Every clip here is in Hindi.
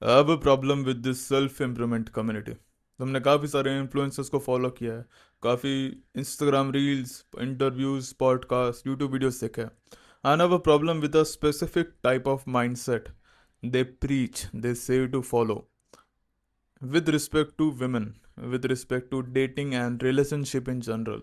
अब problem with this self improvement community. तुमने काफ़ी सारे इन्फ्लुएंसर्स को फॉलो किया है, काफ़ी Instagram reels, interviews, podcast, YouTube videos देखे हैं। I have a problem with a specific type of mindset they preach, they say to follow with respect to women, with respect to dating and relationship in general।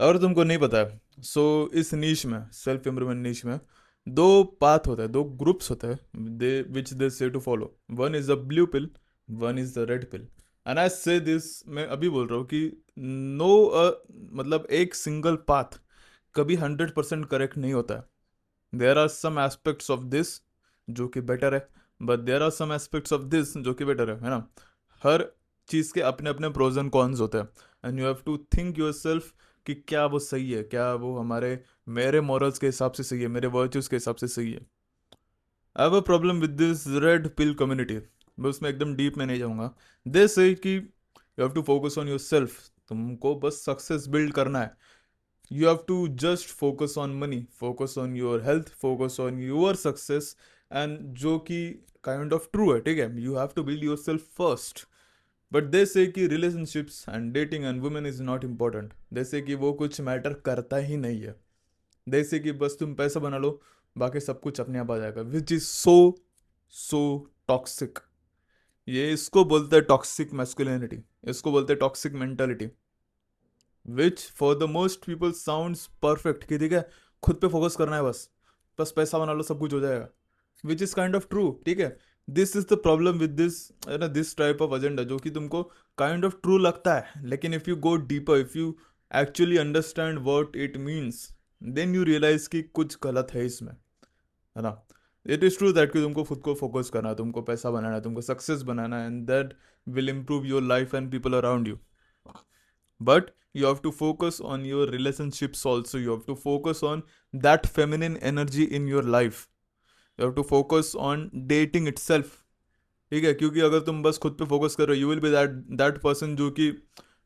अगर तुमको नहीं पता है, सो इस नीश में, सेल्फ इम्प्रूवमेंट नीश में, दो पाथ होता है, दो ग्रुप्स होते हैं, दे which they say to follow. One is the blue pill, one is the red pill. And I say this, मैं अभी बोल रहा हूँ कि नो, मतलब एक सिंगल पाथ कभी 100% करेक्ट नहीं होता है। There are some aspects of this जो कि बेटर है, but there are some aspects of this जो कि बेटर है ना। हर चीज़ के अपने अपने प्रोज एंड कॉन्स होते हैं, and you have to think yourself कि क्या वो सही है, क्या वो हमारे, मेरे मॉरल्स के हिसाब से सही है, मेरे वर्च्यूज के हिसाब से सही है। आई have a problem with this red pill community. मैं उसमें एकदम डीप में नहीं जाऊंगा। दे से कि you have to focus on yourself, तुमको बस सक्सेस बिल्ड करना है। you have to just focus on money, focus on your health, focus on your success। and जो कि kind of true है, ठीक है, you have to build yourself first। but they say कि relationships and dating and women is not important। they say कि वो कुछ मैटर करता ही नहीं है। they say कि बस तुम पैसा बना लो, बाकी सब कुछ अपने आप आ जाएगा, which is so toxic। ये इसको बोलते हैं टॉक्सिक मैस्कुलिनिटी, इसको बोलते हैं toxic mentality, which for the most people sounds perfect, कि ठीक है, खुद पे फोकस करना है, बस बस पैसा बना लो सब कुछ हो जाएगा, which is kind of true, ठीक है। This is the problem with this, है ना, दिस टाइप ऑफ एजेंडा जो कि तुमको काइंड ऑफ ट्रू लगता है, लेकिन if you go deeper, if you actually understand what it means, then you realize कि कुछ गलत है इसमें, है ना। इट इज ट्रू दैट कि तुमको खुद को फोकस करना है, तुमको पैसा बनाना है, तुमको सक्सेस बनाना है, and that will improve your life and people around you. But you have to focus on your relationships also, you have to focus on that feminine energy in your life, you have to focus on dating itself। ठीक है, क्योंकि अगर तुम बस खुद पे फोकस कर रहे हो, you will be that that person जो कि,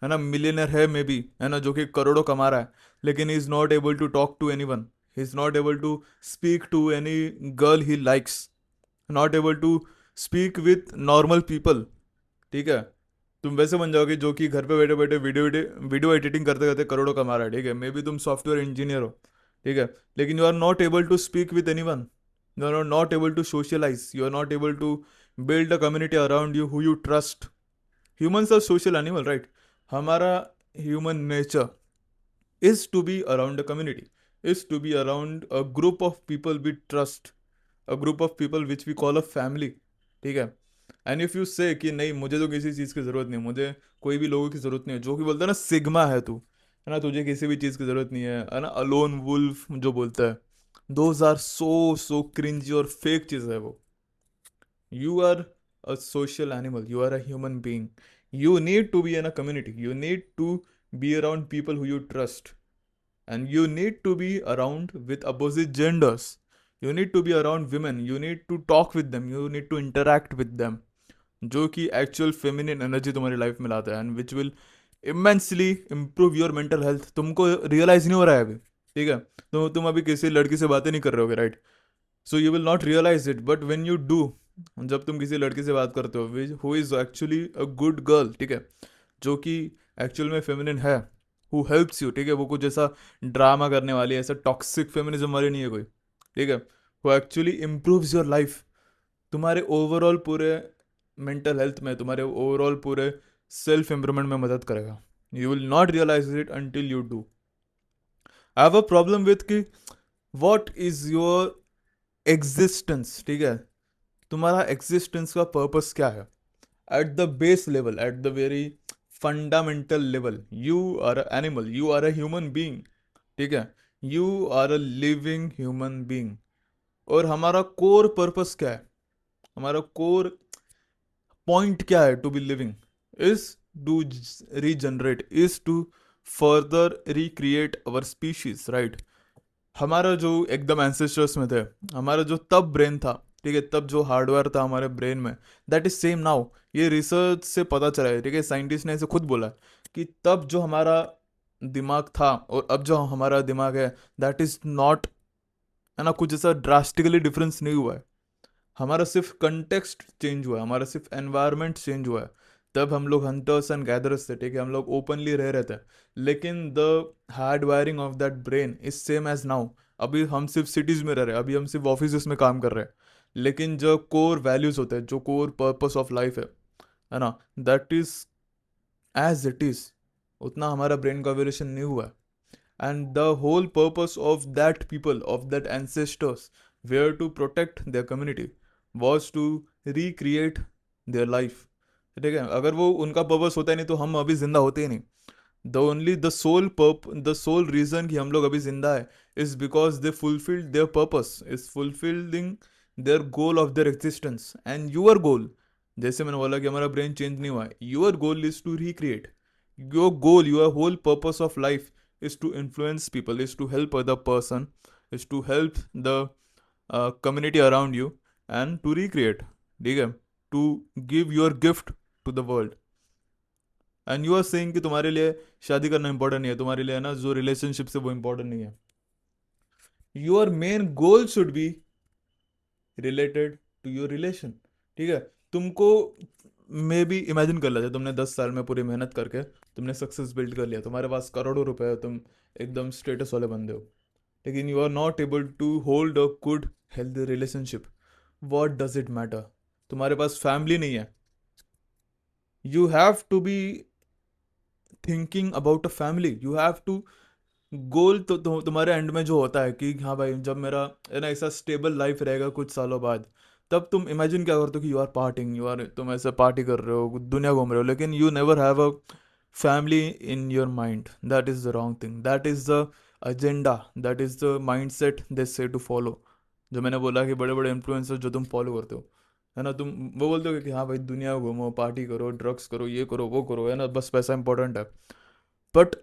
है ना, मिलियनर है मे बी, है ना, जो कि करोड़ों कमा रहा है, लेकिन he is not able to talk to anyone, he is not able to speak to any girl he likes, not able to speak with normal people. ठीक है, तुम वैसे बन जाओगे जो कि घर पे बैठे बैठे वीडियो एडिटिंग करते करते करोड़ों कमा रहा है, ठीक है, मे बी तुम सॉफ्टवेयर इंजीनियर हो, ठीक है, लेकिन you are not able to speak with any one, you are not able to socialize, you are not able to build a community around you who you trust. Humans are social animal, right. हमारा human nature is to be around a community, is to be around a group of people we trust, a group of people which we call a family। ठीक है, एंड इफ यू से कि नहीं मुझे तो किसी चीज़ की ज़रूरत नहीं, मुझे कोई भी लोगों की ज़रूरत नहीं है, जो कि बोलता है ना सिग्मा है तू, है ना, तुझे किसी भी चीज़ की ज़रूरत नहीं है ना, अलोन वुल्फ जो बोलता है, दोज आर सो क्रिंजी और फेक चीज़ है वो। You are a social animal, you are a human being, you need to be in a community, you need to be around people who you trust, and you need to be around with opposite genders, you need to be around women, you need to talk with them, you need to interact with them, जो कि एक्चुअल फेमिनिन एनर्जी तुम्हारी लाइफ में लाता है, and which will immensely improve your mental health. तुमको रियलाइज नहीं हो रहा है अभी, ठीक है, तो तुम अभी किसी लड़की से बातें नहीं कर रहे होगे, right, so you will not realize it, but when you do, जब तुम किसी लड़की से बात करते हो who is actually a good girl, ठीक है, जो कि एक्चुअल में फेमिनिन है, हु हेल्प्स यू, ठीक है, वो कुछ ऐसा ड्रामा करने वाली, ऐसा टॉक्सिक फेमिनिज्म वाली नहीं है कोई, ठीक है, वो एक्चुअली इम्प्रूव्स योर लाइफ, तुम्हारे ओवरऑल पूरे मेंटल हेल्थ में, तुम्हारे ओवरऑल पूरे सेल्फ इम्प्रूवमेंट में मदद करेगा। You will not realize it until you do. I have a problem with कि वॉट इज योर एग्जिस्टेंस, ठीक है, तुम्हारा एग्जिस्टेंस का पर्पस क्या है, at the base level, at the very fundamental level, you are a animal, you are a human being, ठीक है, you are a living human being. और हमारा कोर पर्पस क्या है, हमारा कोर पॉइंट क्या है to be living, is to regenerate, is to further recreate our species, right. हमारा जो एकदम एंसेस्टर्स में थे, हमारा जो तब ब्रेन था, ठीक है, तब जो हार्डवेयर था हमारे ब्रेन में, दैट इज सेम नाउ। ये रिसर्च से पता चला है, ठीक है, साइंटिस्ट ने इसे खुद बोला है कि तब जो हमारा दिमाग था और अब जो हमारा दिमाग है, दैट इज नॉट, है ना, कुछ ऐसा ड्रास्टिकली डिफरेंस नहीं हुआ है। हमारा सिर्फ कंटेक्स्ट चेंज हुआ है, हमारा सिर्फ एनवायरनमेंट चेंज हुआ है। तब हम लोग हंटर्स एंड गैदरर्स थे, ठीक है, हम लोग ओपनली रह रहे थे, लेकिन the hard wiring of that brain is same as now. अभी हम सिर्फ सिटीज में रह रहे हैं, अभी हम सिर्फ ऑफिस में काम कर रहे हैं, लेकिन जो कोर वैल्यूज होते हैं, जो कोर पर्पस ऑफ लाइफ है ना, that is as it is, उतना हमारा ब्रेन का एवोल्यूशन नहीं हुआ है। And the whole purpose of that people, of that ancestors, were to protect their community, was to recreate their life। ठीक है, अगर वो उनका पर्पस होता ही नहीं तो हम अभी जिंदा होते ही नहीं। द सोल रीजन कि हम लोग अभी जिंदा है is because they fulfilled their purpose, is fulfilling their goal of their existence and your goal. जैसे मैंने बोला कि हमारा ब्रेन चेंज नहीं हुआ है, your goal is to recreate your goal, your whole purpose of life is to influence people, is to help other person, is to help the community around you and to recreate, ठीक है, to give your gift to the world। And you are saying कि तुम्हारे लिए शादी करना इंपॉर्टेंट नहीं है, तुम्हारे लिए है ना जो रिलेशनशिप से वो इंपॉर्टेंट नहीं है। Your main goal should be related to your relation, ठीक है। तुमको मे बी इमेजिन कर लेते, तुमने 10 साल में पूरी मेहनत करके तुमने सक्सेस बिल्ड कर लिया, तुम्हारे पास करोड़ों रुपए है, तुम एकदम स्टेटस वाले बंदे हो, लेकिन you are not able to hold a good healthy relationship. What does it matter? तुम्हारे पास फैमिली नहीं है, you have to be thinking about a family, you have to goal तो तुम्हारे एंड में जो होता है कि हाँ भाई जब मेरा है ना ऐसा स्टेबल लाइफ रहेगा कुछ सालों बाद, तब तुम इमेजिन क्या करते हो कि यू आर पार्टिंग, तुम ऐसे पार्टी कर रहे हो, दुनिया घूम रहे हो, लेकिन you never have a family in your mind. That is the wrong thing, that is the agenda, that is the mind set they say to follow. जो मैंने बोला कि बड़े बड़े इन्फ्लुएंसर जो तुम फॉलो करते हो, है ना, तुम वो बोलते हो कि हाँ भाई दुनिया घूमो, पार्टी करो, ड्रग्स करो, ये करो वो करो, है ना, बस पैसा इंपॉर्टेंट है। But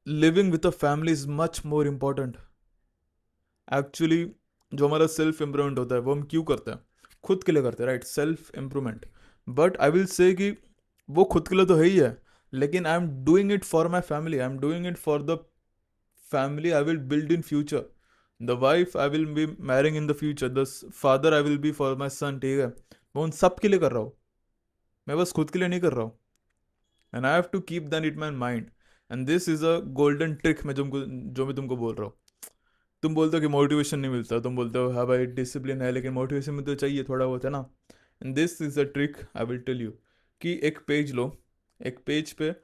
living with a family is much more important. Actually जो हमारा सेल्फ इम्प्रूवमेंट होता है वो हम क्यों करते हैं? खुद के लिए करते हैं, right, self improvement. But I will say कि वो खुद के लिए तो है ही है, लेकिन I am doing it for my family, I am doing it for the family I will build in future, the wife I will be marrying in the future, the father I will be for my son, ठीक है। मैं उन सब के लिए कर रहा हूँ, मैं बस खुद के लिए नहीं कर रहा हूँ। And I have to keep that in my mind, and this is a golden trick मैं तुमको बोल रहा हूँ। तुम बोलते हो कि मोटिवेशन नहीं मिलता, तुम बोलते हो हाँ भाई डिसिप्लिन है, लेकिन मोटिवेशन में तो चाहिए थोड़ा बहुत, है ना। And this is a trick I will tell you, कि एक पेज लो, एक पेज पे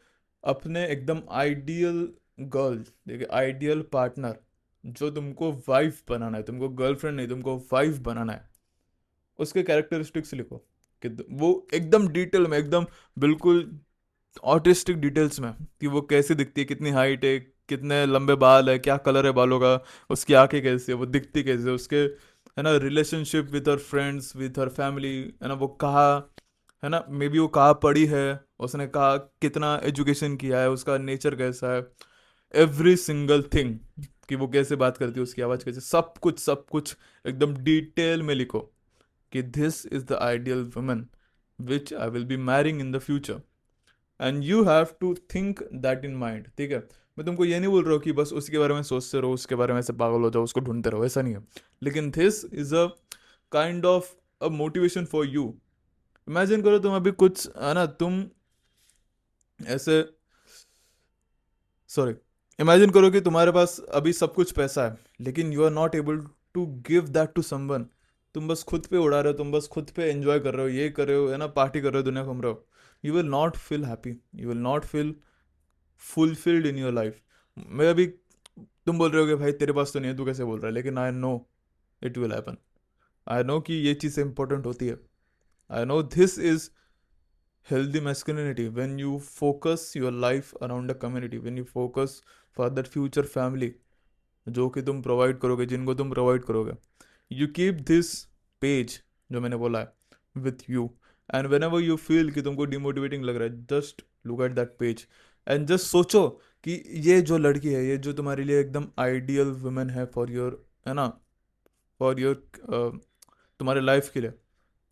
अपने एकदम आइडियल गर्ल, देखिए आइडियल पार्टनर, जो तुमको वाइफ बनाना है, तुमको गर्लफ्रेंड नहीं, तुमको वाइफ बनाना है, उसके कैरेक्टरिस्टिक्स लिखो। कि वो एकदम डिटेल में, एकदम बिल्कुल ऑटिस्टिक डिटेल्स में, कि वो कैसे दिखती है, कितनी हाइट है, कितने लंबे बाल है, क्या कलर है बालों का, उसकी आंखें कैसी है, वो दिखती कैसे, उसके है ना relationship with her friends, with her family, है ना, वो कहाँ, है ना, मे बी वो कहाँ पढ़ी है, उसने कहा कितना एजुकेशन किया है, उसका नेचर कैसा है, एवरी सिंगल थिंग, कि वो कैसे बात करती है, उसकी आवाज़ कैसे, सब कुछ एकदम डिटेल में लिखो, कि this is the ideal woman which I will be marrying in the future, and you have to think that in mind, ठीक है। मैं तुमको ये नहीं बोल रहा हूँ कि बस उसके बारे में सोचते रहो, उसके बारे में ऐसे पागल हो जाओ, उसको ढूंढते रहो, ऐसा नहीं है, लेकिन this is a kind of a motivation for you. Imagine करो तुम अभी कुछ, है ना, तुम ऐसे, सॉरी, इमेजिन करो कि तुम्हारे पास अभी सब कुछ पैसा है, लेकिन you are not able to give that to someone. तुम बस खुद पे उड़ा रहे हो, तुम बस खुद पे एंजॉय कर रहे हो, ये कर रहे हो, है ना, पार्टी कर रहे हो, दुनिया घूम रहे हो, you will not feel happy, you will not feel fulfilled in your life. मैं अभी, तुम बोल रहे हो कि भाई तेरे पास तो नहीं है, तू कैसे बोल रहा है, लेकिन I know it will happen. I know कि ये चीज़ इंपॉर्टेंट होती है। I know this is healthy masculinity, when you focus your life around a community, when you focus for that future family जो कि तुम प्रोवाइड करोगे, जिनको तुम प्रोवाइड करोगे, यू कीप दिस पेज जो मैंने बोला है with you, and when ever you feel कि तुमको डिमोटिवेटिंग लग रहा है, just look at that page and just सोचो कि ये जो लड़की है, ये जो तुम्हारे लिए एकदम आइडियल वुमेन है फॉर योर, है ना, फॉर योर, तुम्हारे लाइफ के लिए,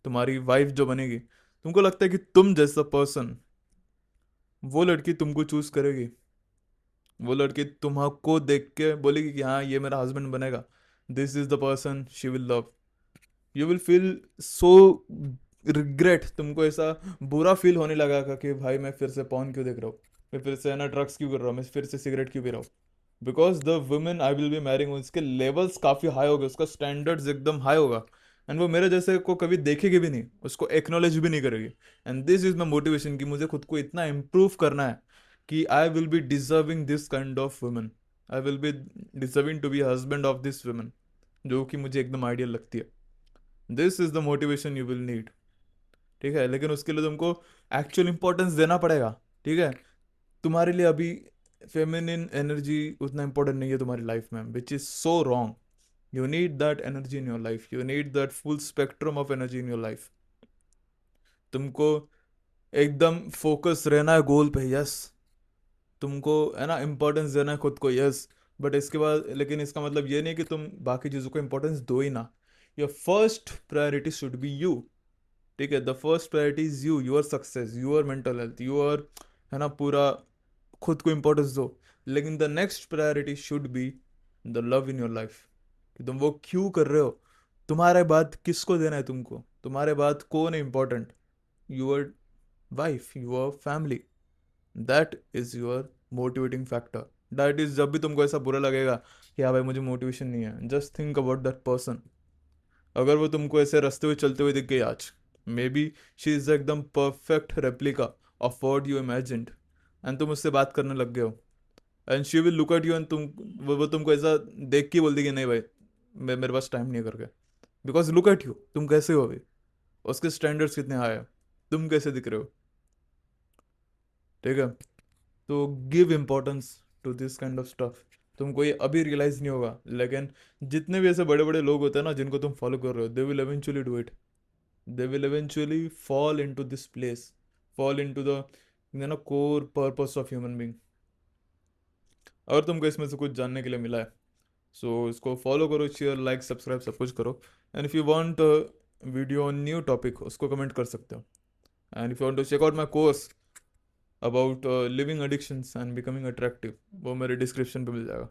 तुम्हारी वाइफ जो बनेगी, तुमको लगता है कि तुम जैसा पर्सन, वो लड़की तुमको चूज करेगी? वो लड़की तुमको देख के बोलेगी कि हाँ ये मेरा हस्बैंड बनेगा, this is the person she will love? You will feel so regret, तुमको ऐसा बुरा फील होने लगा कि भाई मैं फिर से पॉर्न क्यों देख रहा हूँ, मैं फिर से है ना ड्रग्स क्यों कर रहा हूँ, मैं फिर से सिगरेट क्यों पी रहा हूँ। Because the women I will be marrying, उसके लेवल्स काफ़ी हाई हो गए, उसका स्टैंडर्ड्स एकदम हाई होगा। एंड वो मेरे जैसे को कभी देखेगी भी नहीं, उसको एक्नॉलेज भी नहीं करेगी। And this is my motivation कि मुझे खुद को इतना इम्प्रूव करना है कि I will be deserving this kind of women, I will be deserving to be husband of this women, जो कि मुझे एकदम आइडियल लगती है। This is the motivation you will need. ठीक है, लेकिन उसके लिए तुमको एक्चुअल इंपॉर्टेंस देना पड़ेगा। ठीक है, तुम्हारे लिए अभी फेमिनिन एनर्जी उतना इंपॉर्टेंट नहीं है तुम्हारी लाइफ में, which is so wrong. You need that energy in your life, you need that full spectrum of energy in your life. तुमको एकदम फोकस रहना है गोल पे, यस। तुमको है ना इंपॉर्टेंस देना है खुद को, यस। बट इसके बाद लेकिन इसका मतलब ये नहीं कि तुम बाकी चीज़ों को इंपॉर्टेंस दो ही ना। Your first priority should be you. ठीक है, the first priority is you, your success, your mental health, your है ना पूरा खुद को इंपॉर्टेंस दो। लेकिन the next priority should be the love in your life, कि तुम वो क्यों कर रहे हो, तुम्हारे बाद किसको देना है तुमको, तुम्हारे बाद कौन है important, your wife, your family. That is your motivating factor. That is जब भी तुमको ऐसा बुरा लगेगा कि हाँ भाई मुझे मोटिवेशन नहीं है, just think about that person. अगर वो तुमको ऐसे रास्ते हुए चलते हुए दिख गई आज, मे बी शी इज एकदम perfect replica of what you imagined, and तुम उससे बात करने लग गए हो, and she will look at you and वो तुमको ऐसा देख के बोल देगी नहीं भाई मेरे पास टाइम नहीं है करके। बिकॉज लुक एट यू, तुम कैसे हो अभी, उसके स्टैंडर्ड्स कितने हाई है, तुम कैसे दिख रहे हो। ठीक है, तो give importance to this kind of stuff. तुमको ये अभी रियलाइज नहीं होगा, लेकिन जितने भी ऐसे बड़े बड़े लोग होते हैं ना जिनको तुम फॉलो कर रहे हो, they will eventually do it. They will eventually fall into this place, fall into the core purpose of human being. अगर तुमको इसमें से कुछ जानने के लिए मिला है, सो इसको फॉलो करो, शेयर, लाइक, सब्सक्राइब, सब कुछ करो। And if you want video on new topic, उसको कमेंट कर सकते हो। And if you want to check out my course about leaving addictions and becoming attractive, वो मेरे डिस्क्रिप्शन पे मिल जाएगा।